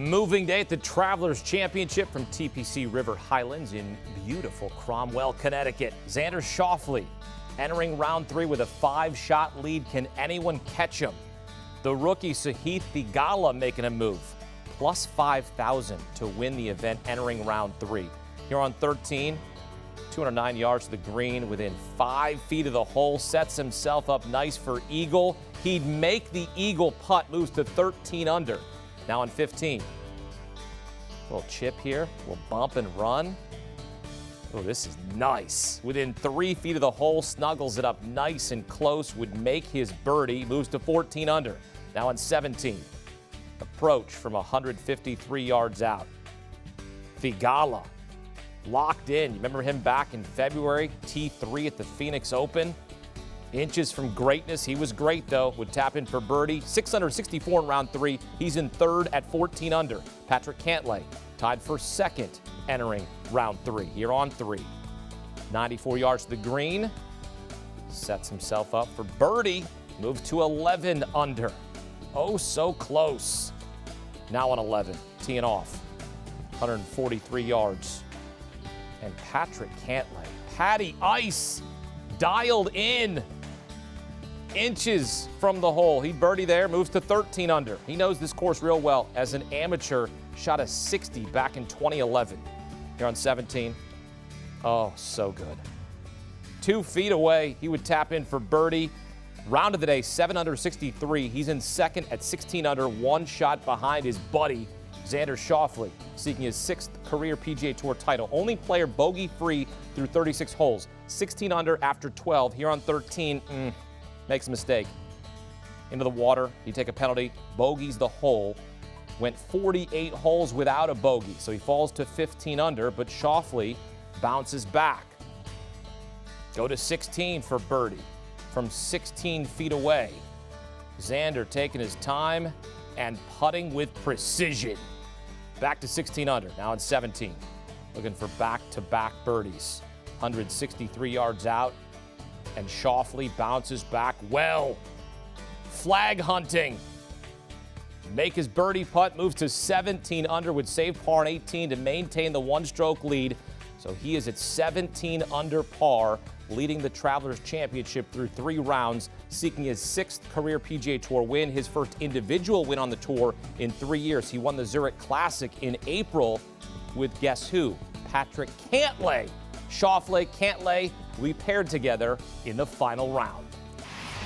moving day at the Travelers Championship from TPC River Highlands in beautiful Cromwell, Connecticut. Xander Schauffele entering round 3 with a 5-shot lead. Can anyone catch him? The rookie Theegala making a move. Plus 5,000 to win the event entering round 3. Here on 13, 209 yards to the green within 5 feet of the hole. Sets himself up nice for eagle. He'd make the eagle putt, moves to 13 under. Now on 15. Little chip here, little bump and run. Oh, this is nice. Within 3 feet of the hole, snuggles it up nice and close, would make his birdie, moves to 14 under. Now on 17. Approach from 153 yards out. Theegala locked in. You remember him back in February, T3 at the Phoenix Open? Inches from greatness. He was great, though. Would tap in for birdie. 664 in round 3. He's in third at 14 under. Patrick Cantlay tied for second entering round 3. Here on 3. 94 yards to the green. Sets himself up for birdie. Moves to 11 under. Oh, so close. Now on 11. Teeing off. 143 yards. And Patrick Cantlay. Patty Ice. Dialed in. Inches from the hole. He birdie there, moves to 13 under. He knows this course real well. As an amateur, shot a 60 back in 2011. Here on 17. Oh, so good. 2 feet away, he would tap in for birdie. Round of the day, 7 under 63. He's in second at 16 under, 1 shot behind his buddy, Xander Schauffele, seeking his 6th career PGA Tour title. Only player bogey-free through 36 holes. 16 under after 12. Here on 13, makes a mistake. Into the water, you take a penalty, bogeys the hole. Went 48 holes without a bogey, so he falls to 15 under, but Schauffele bounces back. Go to 16 for birdie from 16 feet away. Xander taking his time and putting with precision. Back to 16 under, now in 17. Looking for back-to-back birdies. 163 yards out, and Schauffele bounces back well. Flag hunting. Make his birdie putt, moves to 17 under, would save par on 18 to maintain the 1-stroke lead. So he is at 17 under par, leading the Travelers Championship through 3 rounds, seeking his 6th career PGA Tour win, his first individual win on the tour in 3 years. He won the Zurich Classic in April with, guess who? Patrick Cantlay. Schauffele, Cantlay, we paired together in the final round.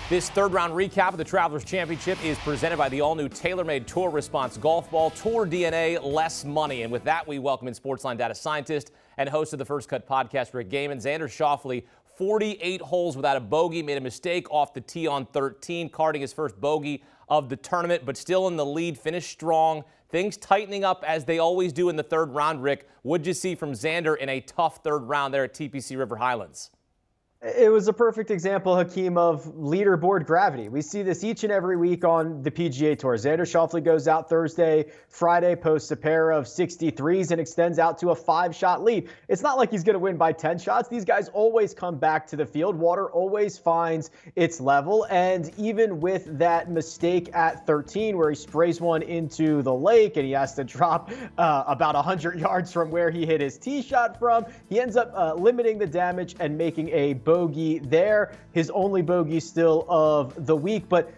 This third-round recap of the Travelers Championship is presented by the all-new TaylorMade Tour Response Golf Ball. Tour DNA, less money. And with that, we welcome in Sportsline data scientist and host of the First Cut podcast, Rick Gehman. Xander Schauffele, 48 holes without a bogey, made a mistake off the tee on 13, carding his first bogey of the tournament, but still in the lead, finished strong. Things tightening up as they always do in the third round, Rick. What'd you see from Xander in a tough third round there at TPC River Highlands? It was a perfect example, Hakeem, of leaderboard gravity. We see this each and every week on the PGA Tour. Xander Schauffele goes out Thursday, Friday, posts a pair of 63s and extends out to a 5-shot lead. It's not like he's going to win by 10 shots. These guys always come back to the field. Water always finds its level. And even with that mistake at 13 where he sprays one into the lake and he has to drop about 100 yards from where he hit his tee shot from, he ends up limiting the damage and making a bogey there, his only bogey still of the week. But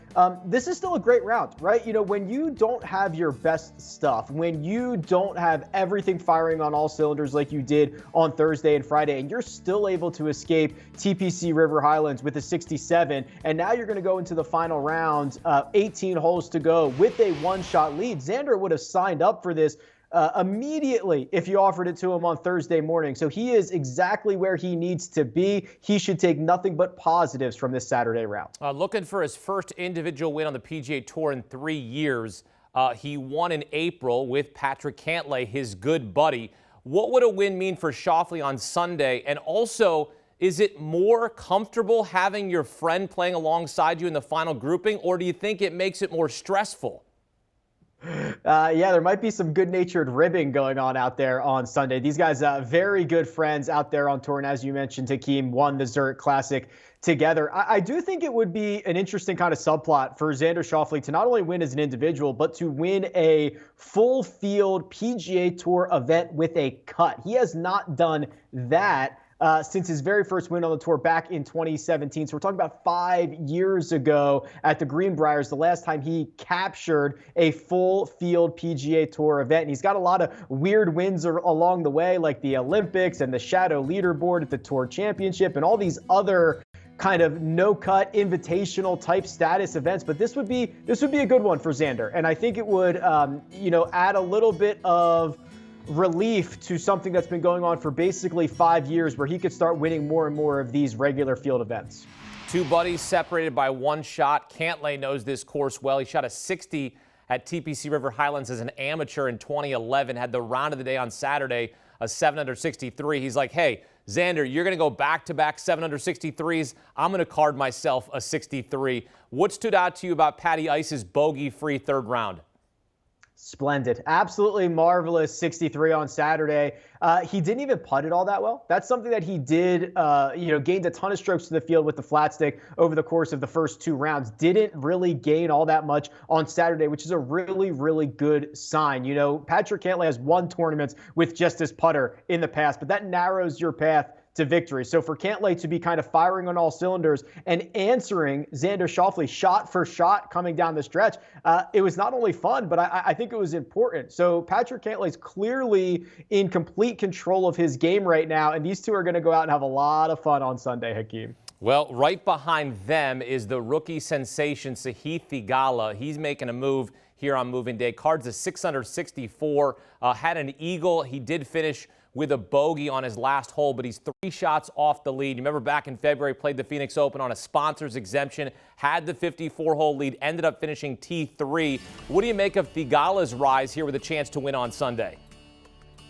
this is still a great round, right? You know, when you don't have your best stuff, when you don't have everything firing on all cylinders like you did on Thursday and Friday, and you're still able to escape TPC River Highlands with a 67, and now you're going to go into the final round, 18 holes to go with a 1-shot lead. Xander would have signed up for this immediately if you offered it to him on Thursday morning. So he is exactly where he needs to be. He should take nothing but positives from this Saturday round. Looking for his first individual win on the PGA Tour in 3 years. He won in April with Patrick Cantlay, his good buddy. What would a win mean for Schauffele on Sunday? And also, is it more comfortable having your friend playing alongside you in the final grouping, or do you think it makes it more stressful? Yeah, there might be some good-natured ribbing going on out there on Sunday. These guys, very good friends out there on tour. And as you mentioned, Hakeem won the Zurich Classic together. I do think it would be an interesting kind of subplot for Xander Schauffele to not only win as an individual, but to win a full field PGA Tour event with a cut. He has not done that since his very first win on the tour back in 2017. So we're talking about 5 years ago at the Greenbriers, the last time he captured a full field PGA Tour event. And he's got a lot of weird wins along the way, like the Olympics and the Shadow Leaderboard at the Tour Championship and all these other kind of no-cut invitational type status events. But this would be a good one for Xander. And I think it would, add a little bit of relief to something that's been going on for basically 5 years, where he could start winning more and more of these regular field events. Two buddies separated by one shot. Cantlay knows this course well. He shot a 60 at TPC River Highlands as an amateur in 2011, had the round of the day on Saturday, a 7 under 63. He's like, hey, Xander, you're going to go back-to-back 7 under 63s. I'm going to card myself a 63. What stood out to you about Patty Ice's bogey-free third round? Splendid. Absolutely marvelous 63 on Saturday. He didn't even putt it all that well. That's something that he did, gained a ton of strokes to the field with the flat stick over the course of the first 2 rounds. Didn't really gain all that much on Saturday, which is a really, really good sign. You know, Patrick Cantlay has won tournaments with just his putter in the past, but that narrows your path to victory. So for Cantlay to be kind of firing on all cylinders and answering Xander Schauffele shot for shot coming down the stretch, it was not only fun, but I think it was important. So Patrick Cantlay's clearly in complete control of his game right now, and these two are going to go out and have a lot of fun on Sunday, Hakeem. Well, right behind them is the rookie sensation, Theegala. He's making a move here on moving day. Cards a 6 under 64, had an eagle. He did finish with a bogey on his last hole, but he's 3 shots off the lead. You remember back in February, played the Phoenix Open on a sponsor's exemption, had the 54-hole lead, ended up finishing T3. What do you make of Theegala's rise here with a chance to win on Sunday?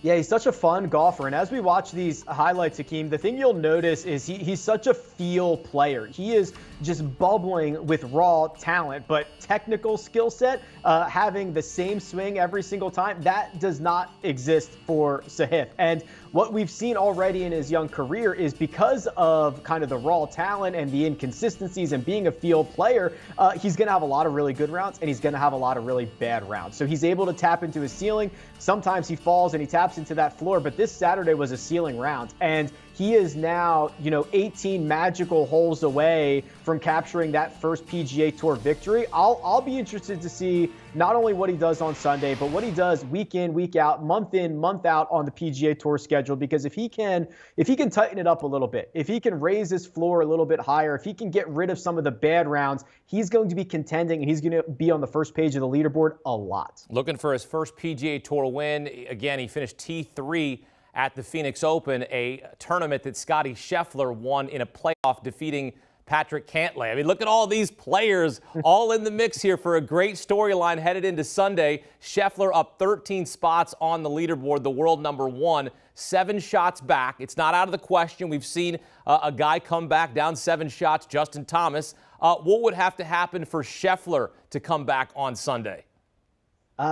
Yeah, he's such a fun golfer. And as we watch these highlights, Hakeem, the thing you'll notice is he's such a feel player. He is just bubbling with raw talent, but technical skill set, having the same swing every single time, that does not exist for Sahith. And what we've seen already in his young career is because of kind of the raw talent and the inconsistencies and being a field player, he's going to have a lot of really good rounds and he's going to have a lot of really bad rounds. So he's able to tap into his ceiling. Sometimes he falls and he taps into that floor, but this Saturday was a ceiling round. And he is now, 18 magical holes away from capturing that first PGA Tour victory. I'll be interested to see not only what he does on Sunday, but what he does week in, week out, month in, month out on the PGA Tour schedule. Because if he can tighten it up a little bit, if he can raise his floor a little bit higher, if he can get rid of some of the bad rounds, he's going to be contending and he's going to be on the first page of the leaderboard a lot. Looking for his first PGA Tour win. Again, he finished T3 at the Phoenix Open, a tournament that Scottie Scheffler won in a playoff, defeating Patrick Cantlay. I mean, look at all these players all in the mix here for a great storyline headed into Sunday. Scheffler up 13 spots on the leaderboard, the world number 1, 7 shots back. It's not out of the question. We've seen a guy come back down 7 shots, Justin Thomas. What would have to happen for Scheffler to come back on Sunday?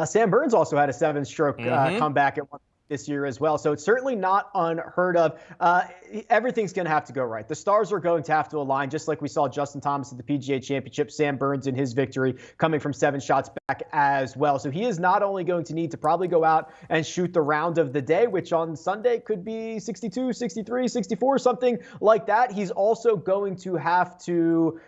Sam Burns also had a 7-stroke comeback at one this year as well. So it's certainly not unheard of. Everything's going to have to go right. The stars are going to have to align, just like we saw Justin Thomas at the PGA Championship, Sam Burns in his victory coming from 7 shots back as well. So he is not only going to need to probably go out and shoot the round of the day, which on Sunday could be 62, 63, 64, something like that. He's also going to have to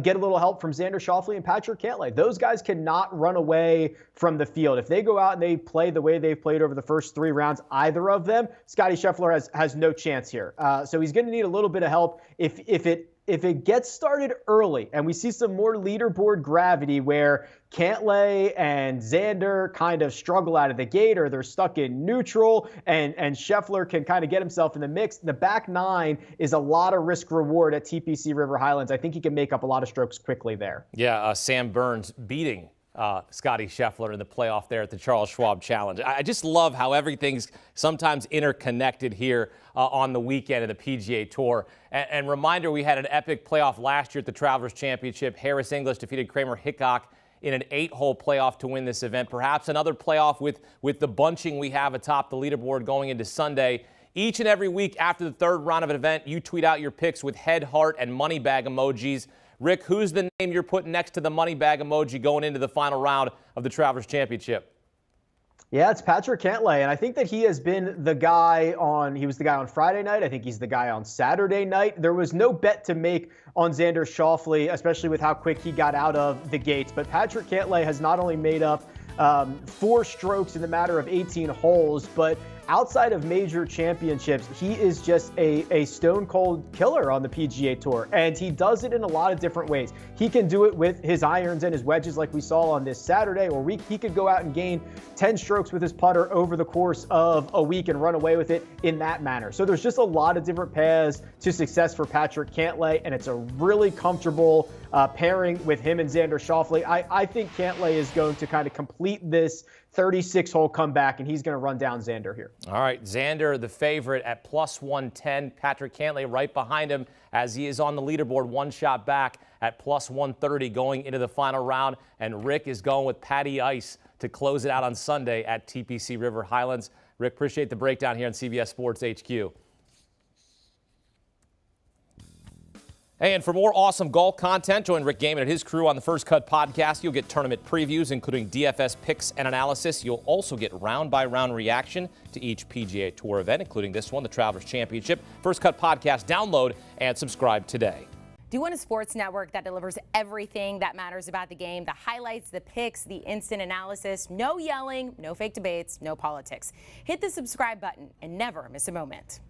get a little help from Xander Schauffele and Patrick Cantlay. Those guys cannot run away from the field. If they go out and they play the way they've played over the first 3 rounds, either of them, Scottie Scheffler has no chance here. So he's going to need a little bit of help if it gets started early and we see some more leaderboard gravity where Cantlay and Xander kind of struggle out of the gate or they're stuck in neutral and Scheffler can kind of get himself in the mix. The back 9 is a lot of risk reward at TPC River Highlands. I think he can make up a lot of strokes quickly there. Yeah, Sam Burns beating Scottie Scheffler in the playoff there at the Charles Schwab Challenge. I just love how everything's sometimes interconnected here on the weekend of the PGA Tour. And reminder, we had an epic playoff last year at the Travelers Championship. Harris English defeated Kramer Hickok in an 8-hole playoff to win this event. Perhaps another playoff with the bunching we have atop the leaderboard going into Sunday Each and every week after the third round of an event, you tweet out your picks with head, heart, and money bag emojis. Rick, who's the name you're putting next to the money bag emoji going into the final round of the Travelers Championship? Yeah, it's Patrick Cantlay, and I think that he has been the guy he was the guy on Friday night. I think he's the guy on Saturday night. There was no bet to make on Xander Schauffele, especially with how quick he got out of the gates. But Patrick Cantlay has not only made up 4 strokes in the matter of 18 holes, but outside of major championships, he is just a stone-cold killer on the PGA Tour, and he does it in a lot of different ways. He can do it with his irons and his wedges like we saw on this Saturday, or he could go out and gain 10 strokes with his putter over the course of a week and run away with it in that manner. So there's just a lot of different paths to success for Patrick Cantlay, and it's a really comfortable pairing with him and Xander Schauffele. I think Cantlay is going to kind of complete this 36-hole comeback, and he's going to run down Xander here. All right, Xander, the favorite at plus 110. Patrick Cantlay right behind him as he is on the leaderboard, one shot back at plus 130 going into the final round. And Rick is going with Patty Ice to close it out on Sunday at TPC River Highlands. Rick, appreciate the breakdown here on CBS Sports HQ. Hey, and for more awesome golf content, join Rick Gehman and his crew on the First Cut podcast. You'll get tournament previews, including DFS picks and analysis. You'll also get round-by-round reaction to each PGA Tour event, including this one, the Travelers Championship. First Cut podcast, download and subscribe today. Do you want a sports network that delivers everything that matters about the game? The highlights, the picks, the instant analysis, no yelling, no fake debates, no politics. Hit the subscribe button and never miss a moment.